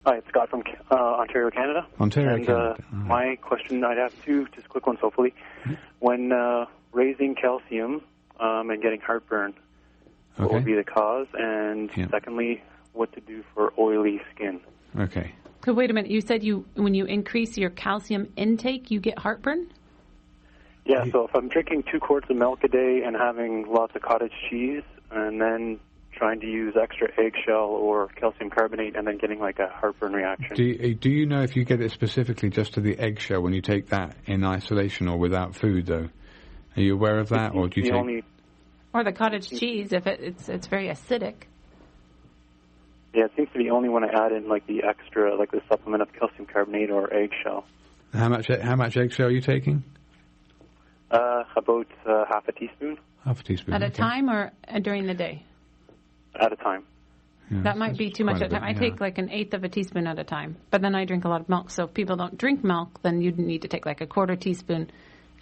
Hi, it's Scott from Ontario, Canada. Canada. My question, I'd have two, just quick ones, hopefully. Mm-hmm. When raising calcium and getting heartburn, what would be the cause? And secondly, what to do for oily skin? Okay. So wait a minute. You said when you increase your calcium intake, you get heartburn? Yeah, so if I'm drinking 2 quarts of milk a day and having lots of cottage cheese and then trying to use extra eggshell or calcium carbonate and then getting like a heartburn reaction. Do you know if you get it specifically just to the eggshell when you take that in isolation or without food, though? Are you aware of that, or do you take... Or the cottage cheese, if it's very acidic. Yeah, it seems to be the only one I add in, like the extra, like the supplement of calcium carbonate or eggshell. How much eggshell are you taking? About half a teaspoon. Half a teaspoon. At a time or during the day? At a time. Yeah, that might be too much at a time. I take like 1/8 of a teaspoon at a time. But then I drink a lot of milk. So if people don't drink milk, then you'd need to take like a 1/4 teaspoon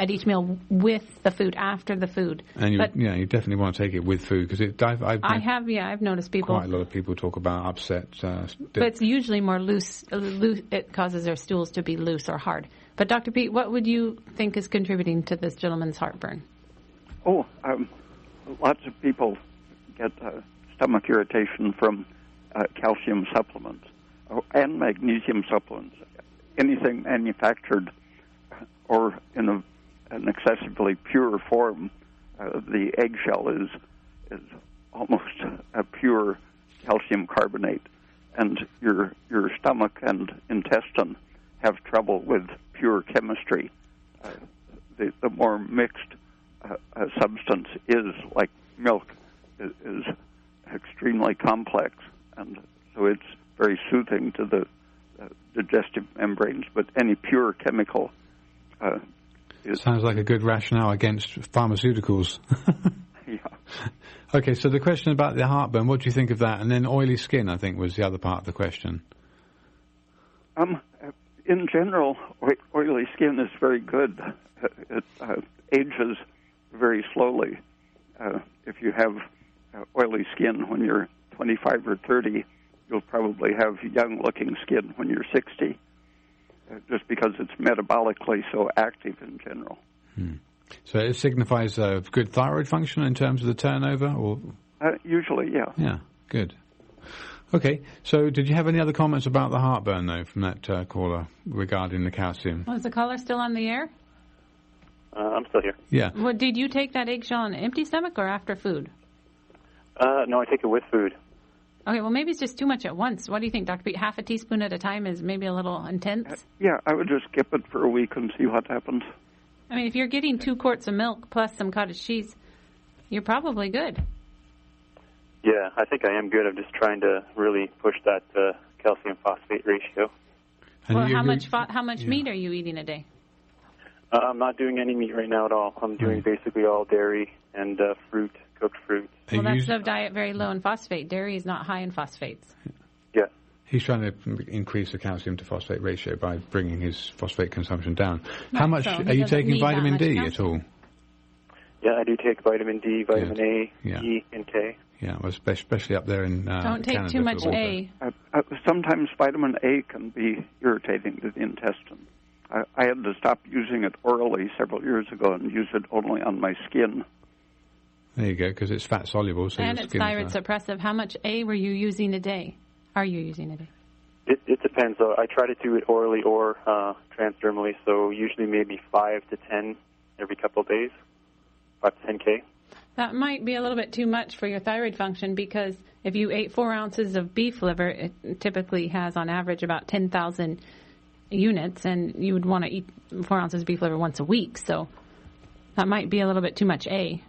at each meal with the food, after the food. And you definitely want to take it with food, because I've noticed people... Quite a lot of people talk about upset... but it's usually more loose. It causes their stools to be loose or hard. But Dr. Peat, what would you think is contributing to this gentleman's heartburn? Lots of people get stomach irritation from calcium supplements and magnesium supplements. Anything manufactured or in an excessively pure form, the eggshell is almost a pure calcium carbonate, and your stomach and intestine have trouble with pure chemistry. The more mixed a substance is, like milk, is extremely complex, and so it's very soothing to the digestive membranes. But any pure chemical sounds like a good rationale against pharmaceuticals. Yeah. Okay, so the question about the heartburn, what do you think of that? And then oily skin, I think, was the other part of the question. In general, oily skin is very good. It ages very slowly. If you have oily skin when you're 25 or 30, you'll probably have young-looking skin when you're 60. Just because it's metabolically so active in general. So it signifies good thyroid function in terms of the turnover? Or usually, yeah. Yeah, good. Okay, so did you have any other comments about the heartburn, though, from that caller regarding the calcium? Is the caller still on the air? I'm still here. Yeah. Well, did you take that eggshell on an empty stomach or after food? No, I take it with food. Okay, well, maybe it's just too much at once. What do you think, Dr. Peat? Half a teaspoon at a time is maybe a little intense? Yeah, I would just skip it for a week and see what happens. I mean, if you're getting 2 quarts of milk plus some cottage cheese, you're probably good. Yeah, I think I am good. I'm just trying to really push that calcium phosphate ratio. Well, how much meat are you eating a day? I'm not doing any meat right now at all. I'm doing basically all dairy and fruit, cooked fruit. Well, that's a diet very low in phosphate. Dairy is not high in phosphates. Yeah. He's trying to increase the calcium to phosphate ratio by bringing his phosphate consumption down. How much are you taking vitamin D at all? Yeah, I do take vitamin D, vitamin A, E, and K. Yeah, well, especially up there in Don't take Canada too much A. Sometimes vitamin A can be irritating to the intestine. I had to stop using it orally several years ago and use it only on my skin. There you go, because it's fat soluble. So and it's thyroid suppressive. How much A were you using a day? Are you using a day? It depends. I try to do it orally or transdermally, so usually maybe 5 to 10 every couple of days, 5 to 10 K. That might be a little bit too much for your thyroid function, because if you ate 4 ounces of beef liver, it typically has on average about 10,000 units, and you would want to eat 4 ounces of beef liver once a week. So that might be a little bit too much A.